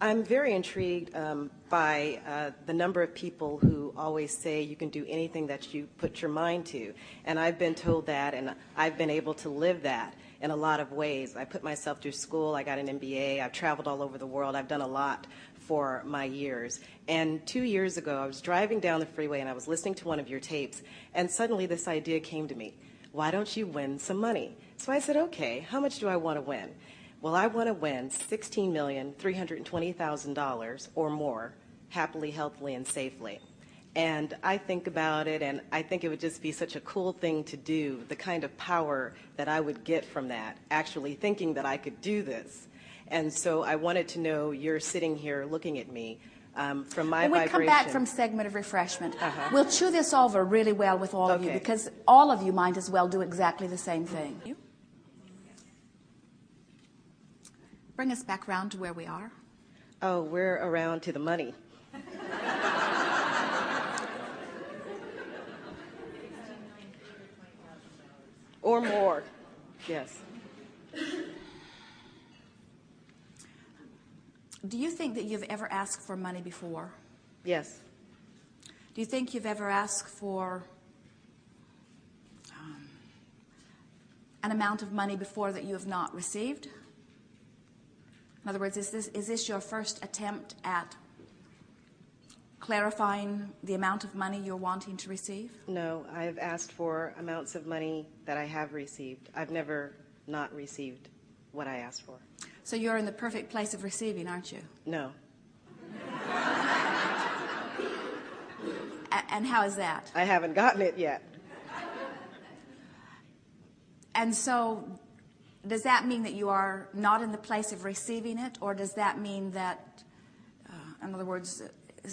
I'm very intrigued by the number of people who always say you can do anything that you put your mind to. And I've been told that, and I've been able to live that in a lot of ways. I put myself through school. I got an MBA. I've traveled all over the world. I've done a lot for my years. And 2 years ago, I was driving down the freeway, and I was listening to one of your tapes, and suddenly this idea came to me. Why don't you win some money? So I said, okay, how much do I want to win? Well, I want to win $16,320,000 or more, happily, healthily, and safely. And I think about it, and I think it would just be such a cool thing to do, the kind of power that I would get from that, actually thinking that I could do this. And so I wanted to know, you're sitting here looking at me, from my vibration. When we come back from segment of refreshment, we'll chew this over really well with all of you, because all of you might as well do exactly the same thing. Bring us back around to where we are. Oh, we're around to the money. Or more, yes. Do you think that you've ever asked for money before? Yes. Do you think you've ever asked for an amount of money before that you have not received? In other words, is this your first attempt at clarifying the amount of money you're wanting to receive? No, I've asked for amounts of money that I have received. I've never not received what I asked for. So you're in the perfect place of receiving, aren't you? No. And how is that? I haven't gotten it yet. And so does that mean that you are not in the place of receiving it, or does that mean that, in other words...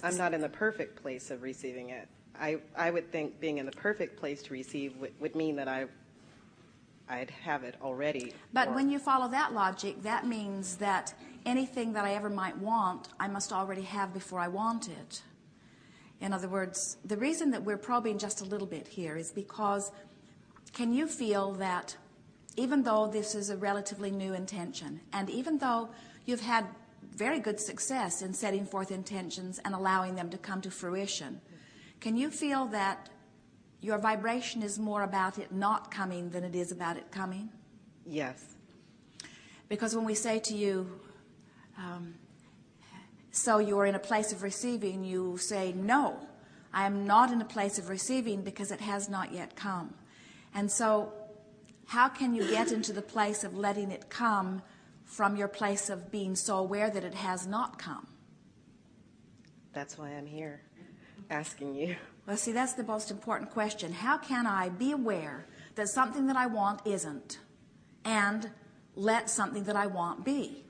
I'm not in the perfect place of receiving it. I would think being in the perfect place to receive would mean that I'd have it already. But when you follow that logic, that means that anything that I ever might want, I must already have before I want it. In other words, the reason that we're probing just a little bit here is because, can you feel that even though this is a relatively new intention, and even though you've had very good success in setting forth intentions and allowing them to come to fruition, can you feel that your vibration is more about it not coming than it is about it coming? Yes. Because when we say to you, so you're in a place of receiving, you say, no, I am not in a place of receiving because it has not yet come. And so how can you get into the place of letting it come from your place of being so aware that it has not come? That's why I'm here, asking you. Well, see, that's the most important question. How can I be aware that something that I want isn't, and let something that I want be?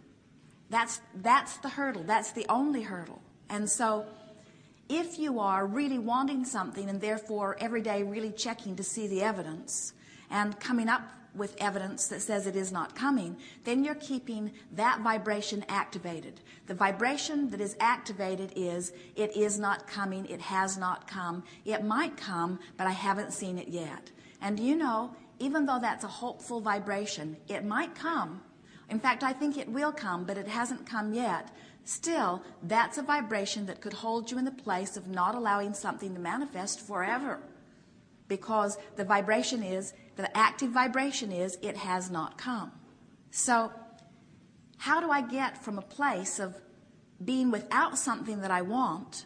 That's the hurdle. That's the only hurdle. And so if you are really wanting something and therefore every day really checking to see the evidence and coming up with evidence that says it is not coming, then you're keeping that vibration activated. The vibration that is activated is, it is not coming, it has not come, it might come, but I haven't seen it yet. And you know, even though that's a hopeful vibration, it might come. In fact, I think it will come, but it hasn't come yet. Still, that's a vibration that could hold you in the place of not allowing something to manifest forever. Because the vibration is, the active vibration is, it has not come. So how do I get from a place of being without something that I want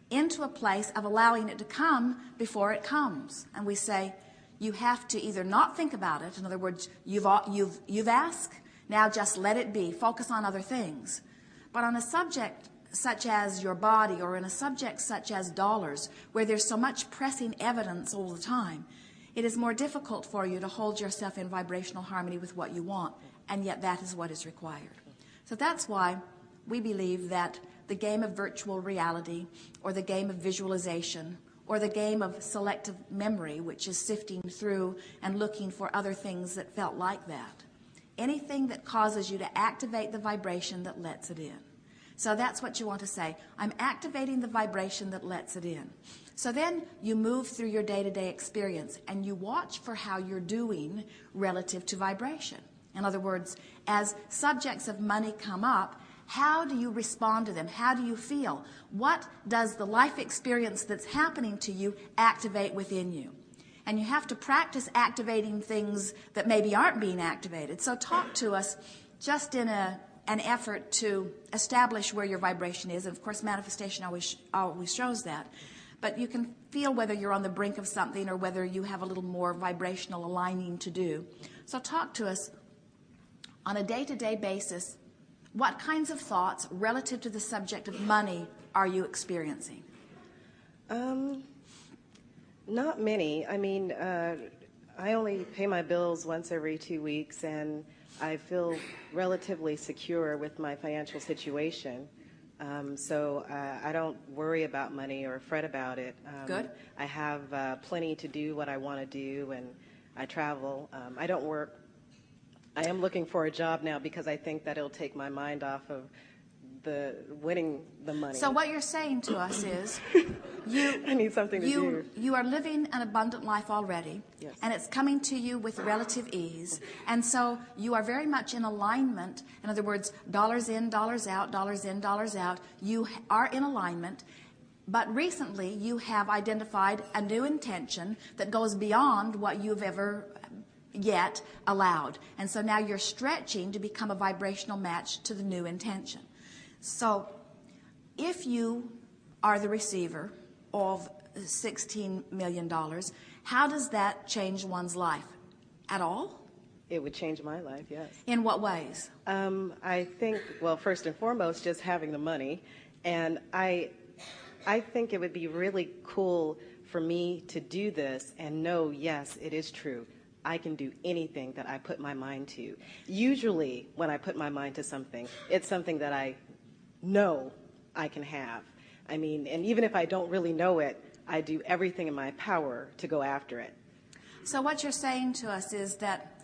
into a place of allowing it to come before it comes? And we say, you have to either not think about it, in other words, you've asked, now just let it be, focus on other things. But on a subject such as your body, or in a subject such as dollars, where there's so much pressing evidence all the time, it is more difficult for you to hold yourself in vibrational harmony with what you want, and yet that is what is required. So that's why we believe that the game of virtual reality, or the game of visualization, or the game of selective memory, which is sifting through and looking for other things that felt like that, anything that causes you to activate the vibration that lets it in. So that's what you want to say. I'm activating the vibration that lets it in. So then you move through your day-to-day experience and you watch for how you're doing relative to vibration. In other words, as subjects of money come up, How do you respond to them? How do you feel? What does the life experience that's happening to you activate within you? And you have to practice activating things that maybe aren't being activated. So talk to us just in an effort to establish where your vibration is. And of course, manifestation always shows that. But you can feel whether you're on the brink of something or whether you have a little more vibrational aligning to do. So talk to us on a day-to-day basis. What kinds of thoughts relative to the subject of money are you experiencing? Not many. I mean, I only pay my bills once every 2 weeks, and I feel relatively secure with my financial situation. So I don't worry about money or fret about it. Good. I have plenty to do what I want to do, and I travel. I don't work. I am looking for a job now because I think that it'll take my mind off of the winning the money. So what you're saying to us is I need something to do. You are living an abundant life already, yes, and it's coming to you with relative ease. And so you are very much in alignment. In other words, dollars in, dollars out, dollars in, dollars out. You are in alignment. But recently you have identified a new intention that goes beyond what you've ever yet allowed. And so now you're stretching to become a vibrational match to the new intention. So if you are the receiver of $16 million, how does that change one's life? At all? It would change my life, yes. In what ways? I think, well, first and foremost, just having the money. And I think it would be really cool for me to do this and know, yes, it is true. I can do anything that I put my mind to. Usually, when I put my mind to something, it's something that I know I can have. I mean, and even if I don't really know it, I do everything in my power to go after it. So what you're saying to us is that,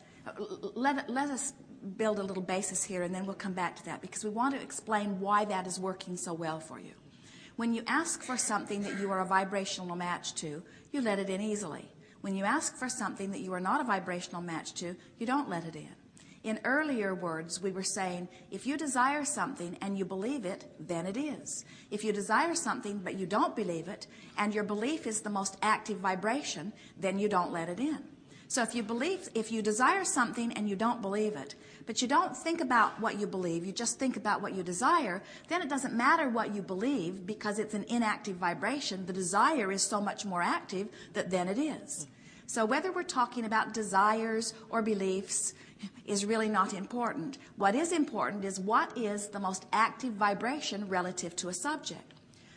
let us build a little basis here, and then we'll come back to that, because we want to explain why that is working so well for you. When you ask for something that you are a vibrational match to, you let it in easily. When you ask for something that you are not a vibrational match to, you don't let it in. In earlier words, we were saying, if you desire something and you believe it, then it is. If you desire something but you don't believe it, and your belief is the most active vibration, then you don't let it in. So if you desire something and you don't believe it, but you don't think about what you believe, you just think about what you desire, then it doesn't matter what you believe because it's an inactive vibration. The desire is so much more active that then it is. So whether we're talking about desires or beliefs is really not important. What is important is what is the most active vibration relative to a subject.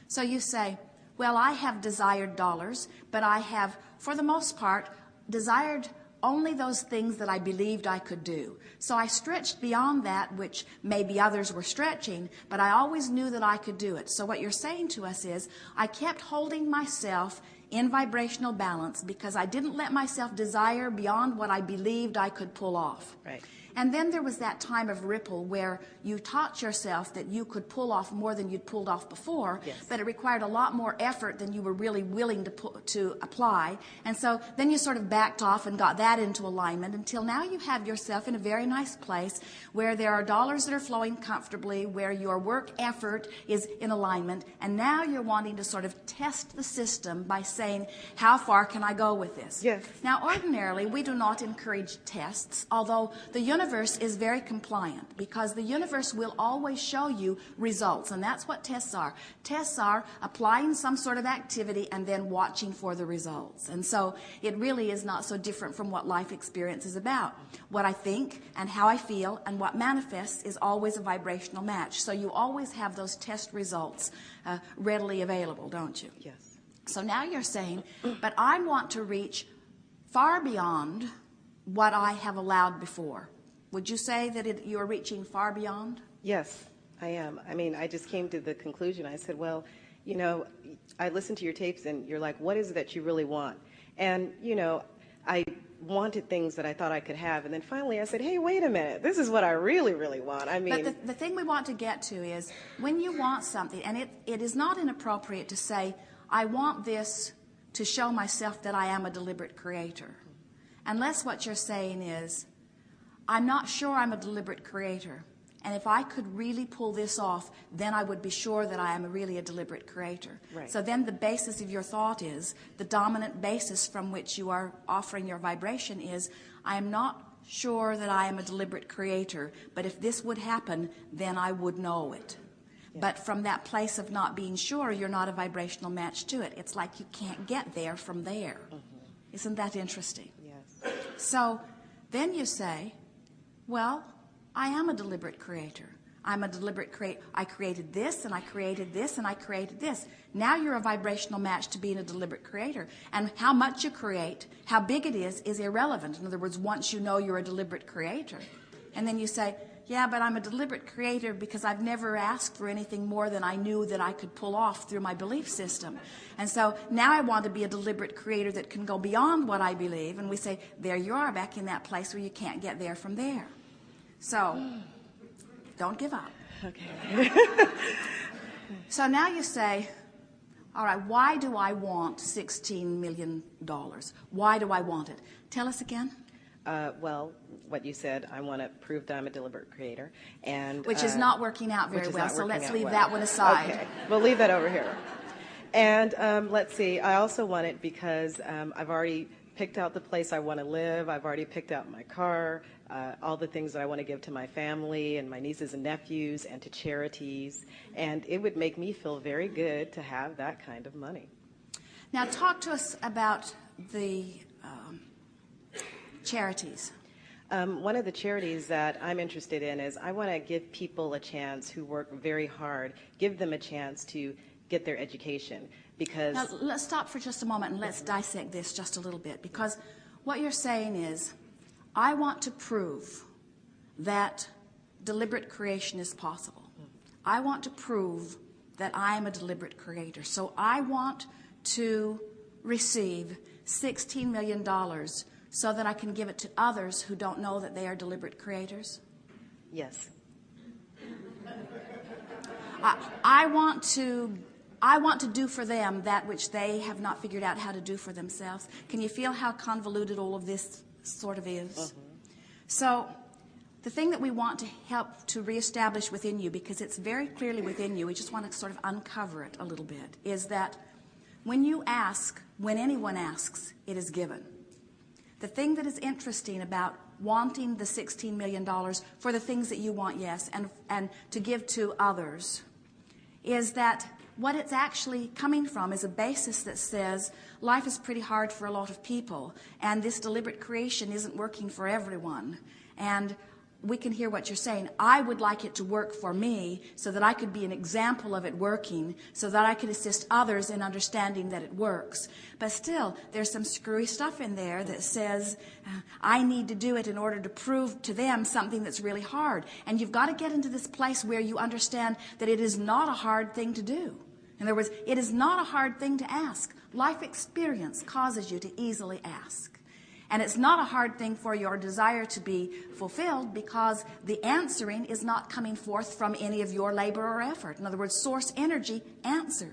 So you say, well, I have desired dollars, but I have, for the most part, desired only those things that I believed I could do. So I stretched beyond that, which maybe others were stretching, but I always knew that I could do it. So what you're saying to us is, I kept holding myself in vibrational balance because I didn't let myself desire beyond what I believed I could pull off. Right. And then there was that time of ripple where you taught yourself that you could pull off more than you'd pulled off before, yes, but it required a lot more effort than you were really willing to apply. And so then you sort of backed off and got that into alignment until now you have yourself in a very nice place where there are dollars that are flowing comfortably, where your work effort is in alignment, and now you're wanting to sort of test the system by saying, how far can I go with this? Yes. Now, ordinarily, we do not encourage tests, although the universe is very compliant because the universe will always show you results, and that's what tests are. Tests are applying some sort of activity and then watching for the results. And so it really is not so different from what life experience is about. What I think and how I feel and what manifests is always a vibrational match. So you always have those test results readily available, don't you? Yes. So now you're saying, but I want to reach far beyond what I have allowed before. Would you say that you're reaching far beyond? Yes, I am. I mean, I just came to the conclusion. I said, well, you know, I listened to your tapes and you're like, what is it that you really want? And, you know, I wanted things that I thought I could have. And then finally I said, hey, wait a minute. This is what I really, really want. I mean, but the thing we want to get to is when you want something, and it is not inappropriate to say, I want this to show myself that I am a deliberate creator. Unless what you're saying is, I'm not sure I'm a deliberate creator. And if I could really pull this off, then I would be sure that I am really a deliberate creator. Right. So then the basis of your thought is, the dominant basis from which you are offering your vibration is, I am not sure that I am a deliberate creator, but if this would happen, then I would know it. Yeah. But from that place of not being sure, you're not a vibrational match to it. It's like you can't get there from there. Mm-hmm. Isn't that interesting? Yes. So then you say, well, I am a deliberate creator. I'm a deliberate creator. I created this, and I created this, and I created this. Now you're a vibrational match to being a deliberate creator. And how much you create, how big it is irrelevant. In other words, once you know you're a deliberate creator. And then you say, yeah, but I'm a deliberate creator because I've never asked for anything more than I knew that I could pull off through my belief system. And so now I want to be a deliberate creator that can go beyond what I believe. And we say, there you are, back in that place where you can't get there from there. So, don't give up. Okay. So now you say, all right, why do I want $16 million? Why do I want it? Tell us again. Well, what you said, I want to prove that I'm a deliberate creator. And which is not working out very well, so let's leave that one aside. Okay, we'll leave that over here. And let's see, I also want it because I've already picked out the place I want to live. I've already picked out my car, all the things that I want to give to my family and my nieces and nephews and to charities. And it would make me feel very good to have that kind of money. Now talk to us about the charities. One of the charities that I'm interested in is I want to give people a chance who work very hard, give them a chance to get their education. Because now, let's stop for just a moment and let's dissect this just a little bit, because what you're saying is, I want to prove that deliberate creation is possible. I want to prove that I am a deliberate creator. So I want to receive $16 million so that I can give it to others who don't know that they are deliberate creators? Yes. I want to do for them that which they have not figured out how to do for themselves. Can you feel how convoluted all of this sort of is? Mm-hmm. So the thing that we want to help to reestablish within you, because it's very clearly within you, we just want to sort of uncover it a little bit, is that when you ask, when anyone asks, it is given. The thing that is interesting about wanting the $16 million for the things that you want, yes, and to give to others, is that what it's actually coming from is a basis that says life is pretty hard for a lot of people, and this deliberate creation isn't working for everyone. And we can hear what you're saying. I would like it to work for me so that I could be an example of it working, so that I could assist others in understanding that it works. But still, there's some screwy stuff in there that says, I need to do it in order to prove to them something that's really hard. And you've got to get into this place where you understand that it is not a hard thing to do. In other words, it is not a hard thing to ask. Life experience causes you to easily ask. And it's not a hard thing for your desire to be fulfilled, because the answering is not coming forth from any of your labor or effort. In other words, source energy answers.